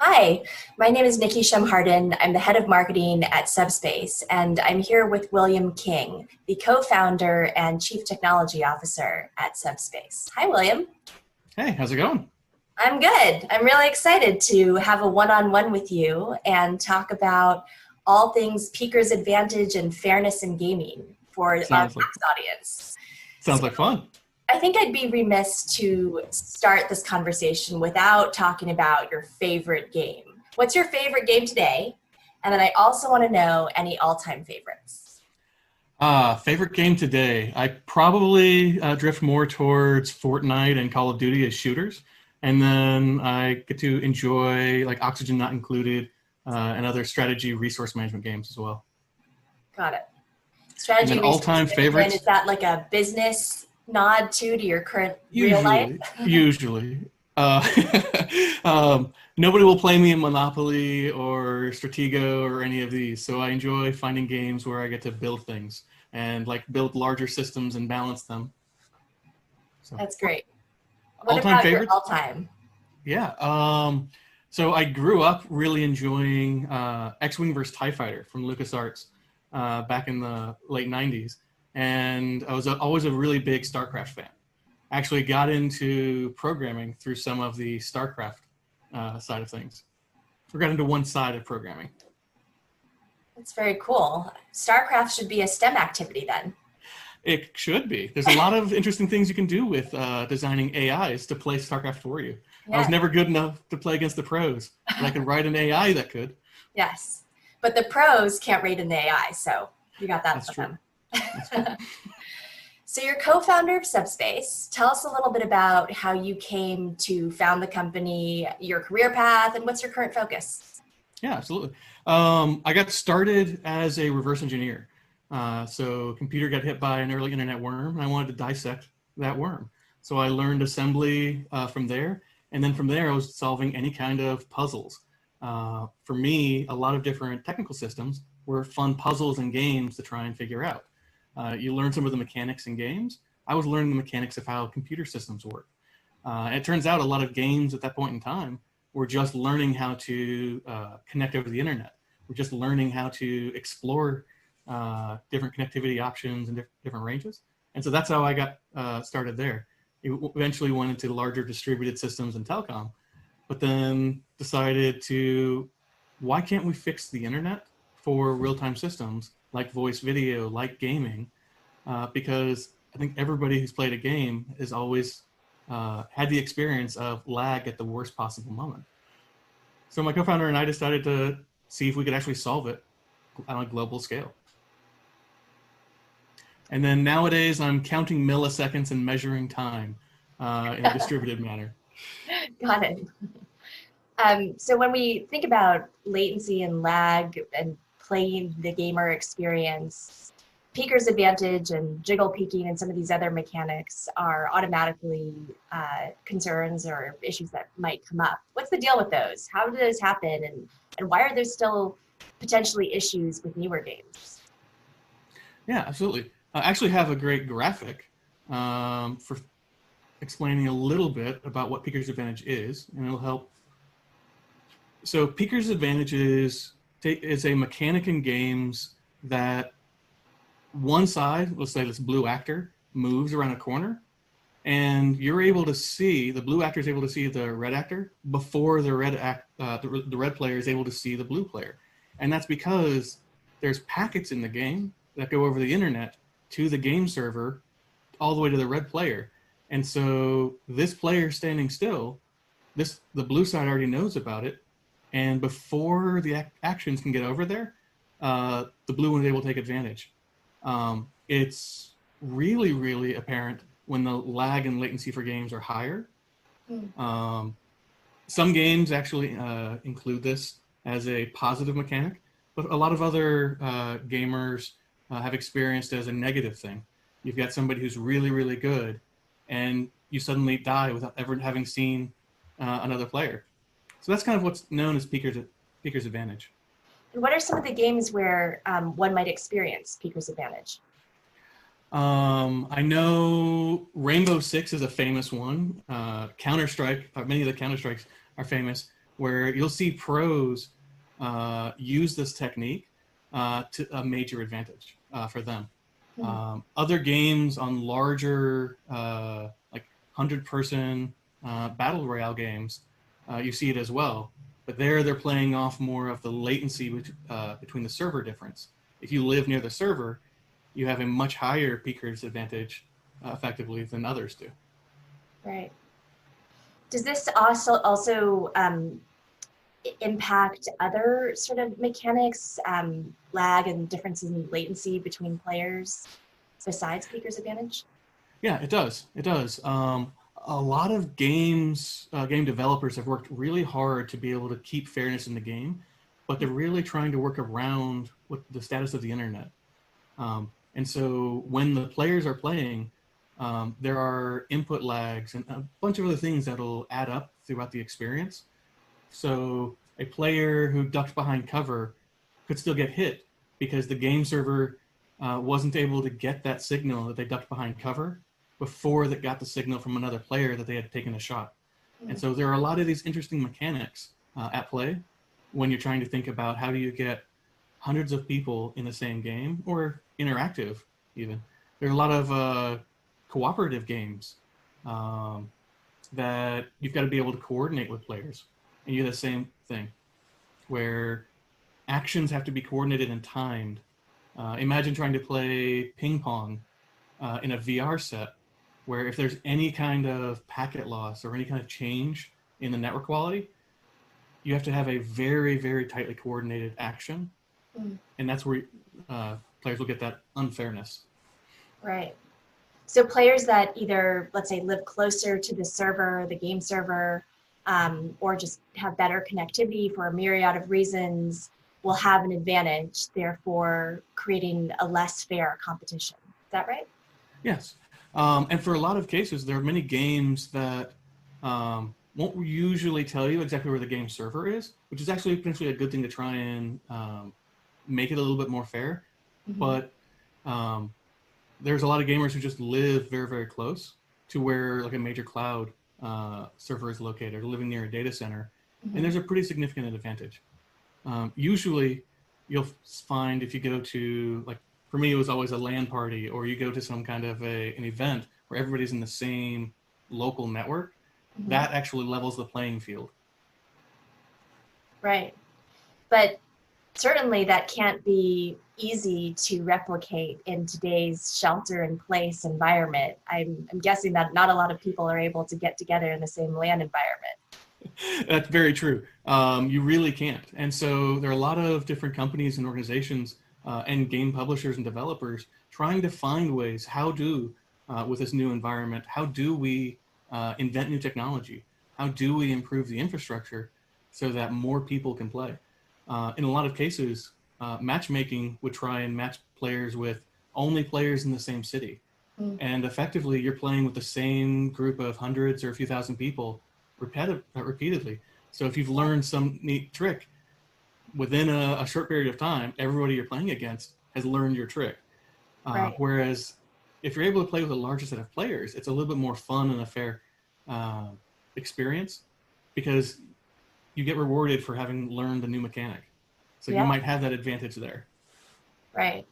Hi, my name is Nikki Shumharden. I'm the head of marketing at Subspace, and I'm here with William King, the co-founder and chief technology officer at Subspace. Hi, William. Hey, how's it going? I'm good. I'm really excited to have a one-on-one with you and talk about all things Peaker's advantage and fairness in gaming for our Sounds like PAX audience. sounds like fun. I think I'd be remiss to start this conversation without talking about your favorite game. What's your favorite game today? And then I also want to know any all-time favorites. Favorite game today? I probably drift more towards Fortnite and Call of Duty as shooters, and then I get to enjoy like Oxygen Not Included and other strategy resource management games as well. Got it. And Strategy then research all-time management, is favorites? that like a business nod to your current real life? Usually. Uh, Nobody will play me in Monopoly or Stratego or any of these, so I enjoy finding games where I get to build things and like build larger systems and balance them. So That's great. What all-time about your favorites? all-time? Yeah. So I grew up really enjoying X-Wing versus TIE Fighter from LucasArts back in the late 90s. And I was always a really big Starcraft fan. Actually got into programming through some of the Starcraft side of things. We got into one side of programming. That's very cool. StarCraft should be a STEM activity then. It should be. There's a lot of interesting things you can do with designing AIs to play StarCraft for you. I was Yeah. never good enough to play against the pros, but I could write an AI that could. Yes. But the pros can't rate in the AI, so you got that That's for true. them. That's true. So you're co-founder of Subspace. Tell us a little bit about how you came to found the company, your career path, and what's your current focus? Yeah, absolutely. I got started as a reverse engineer. So computer got hit by an early internet worm, and I wanted to dissect that worm. So I learned assembly from there, and then from there I was solving any kind of puzzles. For me, a lot of different technical systems were fun puzzles and games to try and figure out. You learn some of the mechanics in games. I was learning the mechanics of how computer systems work. And it turns out a lot of games at that point in time were just learning how to connect over the internet. We're just learning how to explore different connectivity options and different ranges. And so that's how I got started there. It eventually went into larger distributed systems and telecom, but then decided to, why can't we fix the internet for real-time systems like voice video, like gaming? Because I think everybody who's played a game has always had the experience of lag at the worst possible moment. So my co-founder and I decided to see if we could actually solve it on a global scale. And then nowadays I'm counting milliseconds and measuring time in a distributed manner. Got it. So when we think about latency and lag and playing the gamer experience, peaker's advantage and jiggle peaking and some of these other mechanics are automatically concerns or issues that might come up. What's the deal with those? How do those happen, and why are there still potentially issues with newer games? Yeah, absolutely. I actually have a great graphic for explaining a little bit about what Peaker's Advantage is, and it'll help. So Peaker's Advantage is a mechanic in games that one side, let's say this blue actor, moves around a corner, and you're able to see, the blue actor is able to see the red actor before the the red player is able to see the blue player. And that's because there's packets in the game that go over the internet to the game server all the way to the red player. And so this player standing still, the blue side already knows about it, and before the actions can get over there, the blue one is able to take advantage. It's really, really apparent when the lag and latency for games are higher. Some games actually include this as a positive mechanic, but a lot of other gamers have experienced it as a negative thing. You've got somebody who's really, really good, and you suddenly die without ever having seen another player. So that's kind of what's known as Peaker's Advantage. And what are some of the games where one might experience peaker's advantage? I know Rainbow Six is a famous one. Counter-Strike, many of the Counter-Strikes are famous. where you'll see pros use this technique to a major advantage for them. Other games on larger, like 100-person battle royale games, you see it as well. But there they're playing off more of the latency between the server difference. If you live near the server, you have a much higher peaker's advantage effectively than others do. Right. Does this also impact other sort of mechanics, lag and differences in latency between players besides peaker's advantage? Yeah, it does. It does. A lot of game developers have worked really hard to be able to keep fairness in the game, but they're really trying to work around what the status of the internet. And so when the players are playing, there are input lags and a bunch of other things that'll add up throughout the experience. So a player who ducked behind cover could still get hit because the game server wasn't able to get that signal that they ducked behind cover before they got the signal from another player that they had taken a shot. And so there are a lot of these interesting mechanics at play when you're trying to think about how do you get hundreds of people in the same game, or interactive even. There are a lot of cooperative games that you've got to be able to coordinate with players. And you have the same thing where actions have to be coordinated and timed. Imagine trying to play ping pong in a VR set where if there's any kind of packet loss or any kind of change in the network quality, you have to have a very, very tightly coordinated action. And that's where players will get that unfairness. Right. So players that either, let's say, live closer to the server, the game server, or just have better connectivity for a myriad of reasons will have an advantage, therefore creating a less fair competition. Is that right? Yes. And for a lot of cases, there are many games that won't usually tell you exactly where the game server is, which is actually potentially a good thing to try and make it a little bit more fair. But there's a lot of gamers who just live very, very close to where like a major cloud server is located, or living near a data center. And there's a pretty significant advantage. Usually you'll find if you go to, like, for me, it was always a LAN party, or you go to some kind of an event where everybody's in the same local network, that actually levels the playing field. Right. But certainly that can't be easy to replicate in today's shelter-in-place environment. I'm guessing that not a lot of people are able to get together in the same LAN environment. That's very true. You really can't. And so there are a lot of different companies and organizations and game publishers and developers trying to find ways, with this new environment, how do we invent new technology? How do we improve the infrastructure so that more people can play? In a lot of cases, matchmaking would try and match players with only players in the same city. And effectively, you're playing with the same group of hundreds or a few thousand people repeatedly. So if you've learned some neat trick, within a short period of time, everybody you're playing against has learned your trick. Right. Whereas if you're able to play with a larger set of players, it's a little bit more fun and a fair experience, because you get rewarded for having learned a new mechanic. So you might have that advantage there. Right.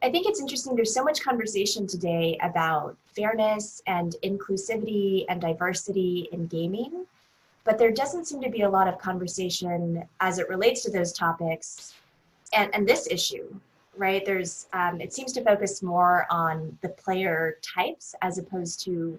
I think it's interesting. There's so much conversation today about fairness and inclusivity and diversity in gaming, but there doesn't seem to be a lot of conversation as it relates to those topics and this issue, right? There's, it seems to focus more on the player types as opposed to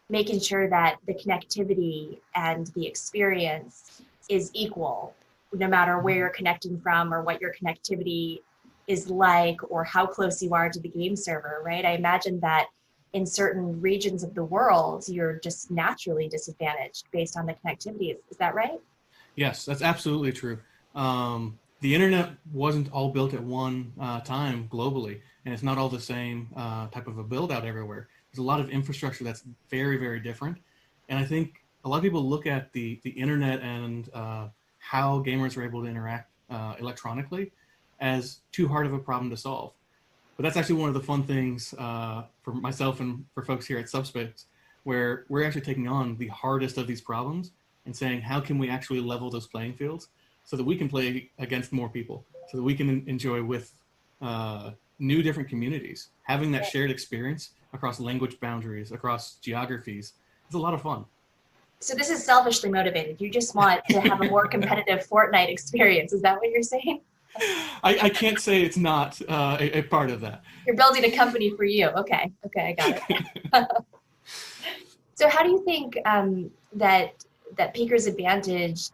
making sure that the connectivity and the experience is equal, no matter where you're connecting from or what your connectivity is like or how close you are to the game server, right? I imagine that in certain regions of the world, you're just naturally disadvantaged based on the connectivity. Is that right? Yes, that's absolutely true. The internet wasn't all built at one time globally, and it's not all the same type of a build out everywhere. There's a lot of infrastructure that's very, very different. And I think a lot of people look at the internet and how gamers are able to interact electronically as too hard of a problem to solve. But that's actually one of the fun things for myself and for folks here at Subspace, where we're actually taking on the hardest of these problems and saying, how can we actually level those playing fields so that we can play against more people, so that we can enjoy with new different communities. Having that shared experience across language boundaries, across geographies, is a lot of fun. So this is selfishly motivated. You just want to have a more competitive Fortnite experience. Is that what you're saying? I can't say it's not a part of that. You're building a company for you. Okay, I got it. So how do you think that Peaker's Advantage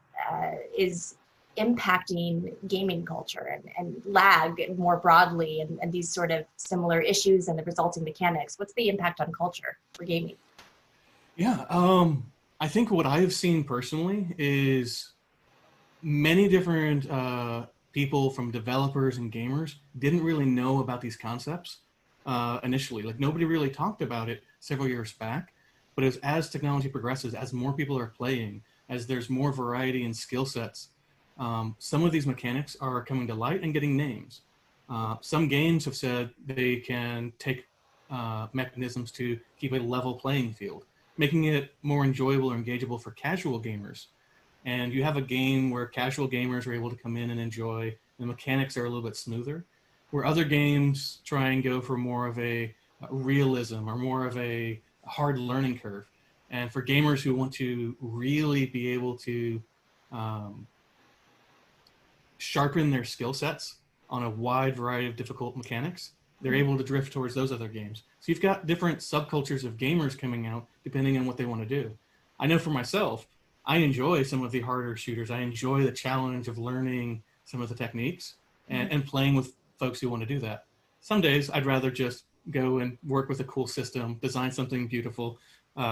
is impacting gaming culture and lag more broadly and these sort of similar issues and the resulting mechanics? What's the impact on culture for gaming? Yeah, I think what I have seen personally is many different people, from developers and gamers, didn't really know about these concepts initially. Like, nobody really talked about it several years back, but as technology progresses, as more people are playing, as there's more variety in skill sets, some of these mechanics are coming to light and getting names. Some games have said they can take mechanisms to keep a level playing field, making it more enjoyable or engageable for casual gamers. And you have a game where casual gamers are able to come in and enjoy, the mechanics are a little bit smoother, where other games try and go for more of a realism or more of a hard learning curve. And for gamers who want to really be able to sharpen their skill sets on a wide variety of difficult mechanics, they're able to drift towards those other games. So you've got different subcultures of gamers coming out depending on what they want to do. I know for myself, I enjoy some of the harder shooters. I enjoy the challenge of learning some of the techniques and playing with folks who want to do that. Some days I'd rather just go and work with a cool system, design something beautiful,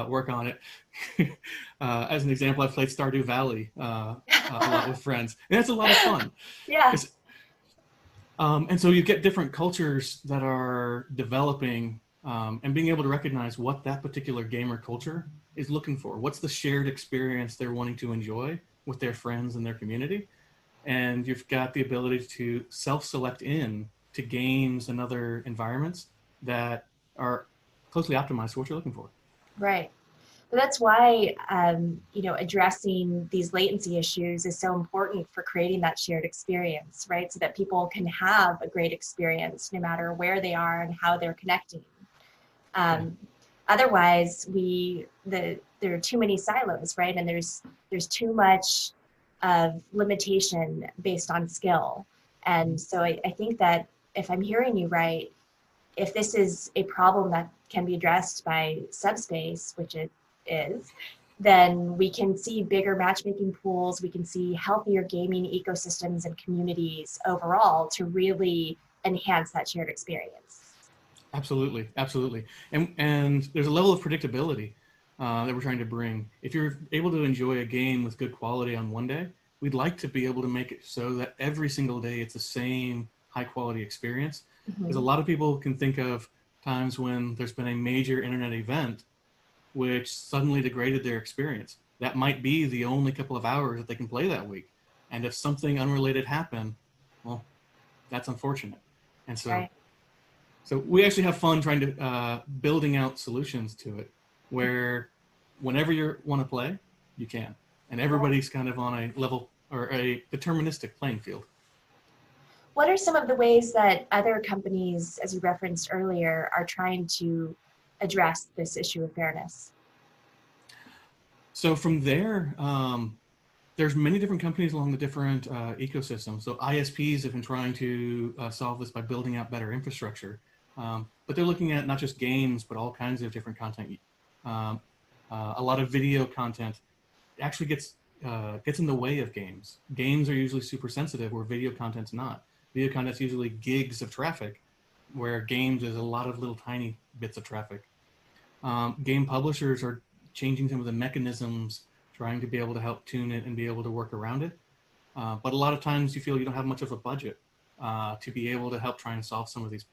work on it. As an example, I've played Stardew Valley a lot with friends, and that's a lot of fun. Yeah. And so you get different cultures that are developing and being able to recognize what that particular gamer culture is looking for. What's the shared experience they're wanting to enjoy with their friends and their community? And you've got the ability to self-select in to games and other environments that are closely optimized for what you're looking for. Right. But that's why addressing these latency issues is so important for creating that shared experience, right? So that people can have a great experience no matter where they are and how they're connecting. Otherwise, there are too many silos, right? And there's too much of limitation based on skill. And so I think that if I'm hearing you right, if this is a problem that can be addressed by Subspace, which it is, then we can see bigger matchmaking pools, we can see healthier gaming ecosystems and communities overall to really enhance that shared experience. Absolutely, absolutely. And there's a level of predictability that we're trying to bring. If you're able to enjoy a game with good quality on one day, we'd like to be able to make it so that every single day it's the same high quality experience. Because a lot of people can think of times when there's been a major internet event which suddenly degraded their experience. That might be the only couple of hours that they can play that week. And if something unrelated happened, well, that's unfortunate. And so, Right. so we actually have fun trying to building out solutions to it, where whenever you want to play, you can, and everybody's kind of on a level or a deterministic playing field. What are some of the ways that other companies, as you referenced earlier, are trying to address this issue of fairness? So from there, there's many different companies along the different ecosystems. So ISPs have been trying to solve this by building out better infrastructure. But they're looking at not just games, but all kinds of different content. A lot of video content actually gets in the way of games. Games are usually super sensitive, where video content's not. Video content's usually gigs of traffic, where games is a lot of little tiny bits of traffic. Game publishers are changing some of the mechanisms, trying to be able to help tune it and be able to work around it. But a lot of times you feel you don't have much of a budget to be able to help try and solve some of these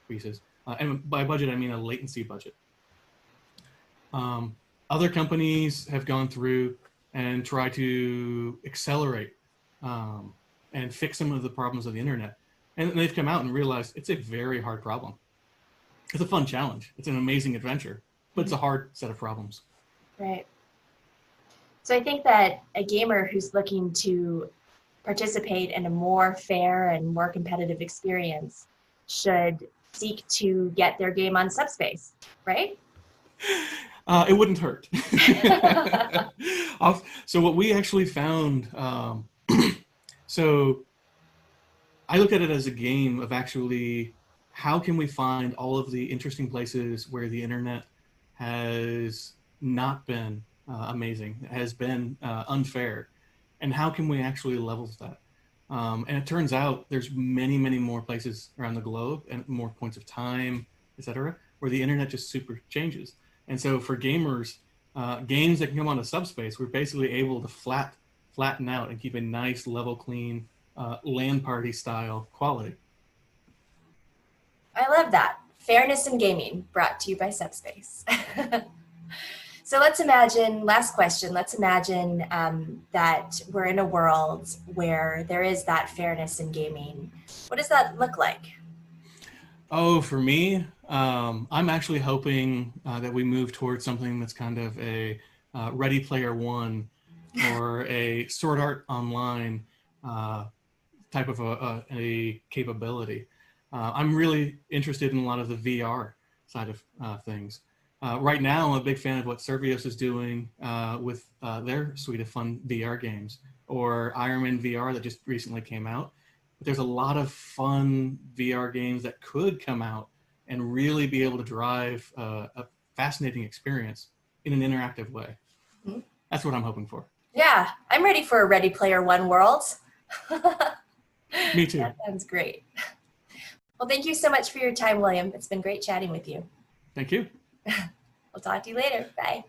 pieces. And by budget, I mean a latency budget. Other companies have gone through and tried to accelerate and fix some of the problems of the internet. And they've come out and realized it's a very hard problem. It's a fun challenge. It's an amazing adventure, but it's a hard set of problems. Right. So I think that a gamer who's looking to participate in a more fair and more competitive experience should seek to get their game on Subspace, right? It wouldn't hurt. So what we actually found, so I look at it as a game of actually how can we find all of the interesting places where the internet has not been amazing, has been unfair, and how can we actually level that? And it turns out there's many, many more places around the globe and more points of time, etc., where the internet just super changes. And so for gamers, games that can come onto Subspace, we're basically able to flatten out and keep a nice, level, clean, LAN party style quality. I love that. Fairness in gaming, brought to you by Subspace. So let's imagine, last question, let's imagine that we're in a world where there is that fairness in gaming. What does that look like? Oh, for me, I'm actually hoping that we move towards something that's kind of a Ready Player One or a Sword Art Online type of a capability. I'm really interested in a lot of the VR side of things. Right now, I'm a big fan of what Servios is doing with their suite of fun VR games, or Ironman VR that just recently came out. But there's a lot of fun VR games that could come out and really be able to drive a fascinating experience in an interactive way. Mm-hmm. That's what I'm hoping for. Yeah, I'm ready for a Ready Player One world. Me too. That sounds great. Well, thank you so much for your time, William. It's been great chatting with you. Thank you. We'll talk to you later. Bye.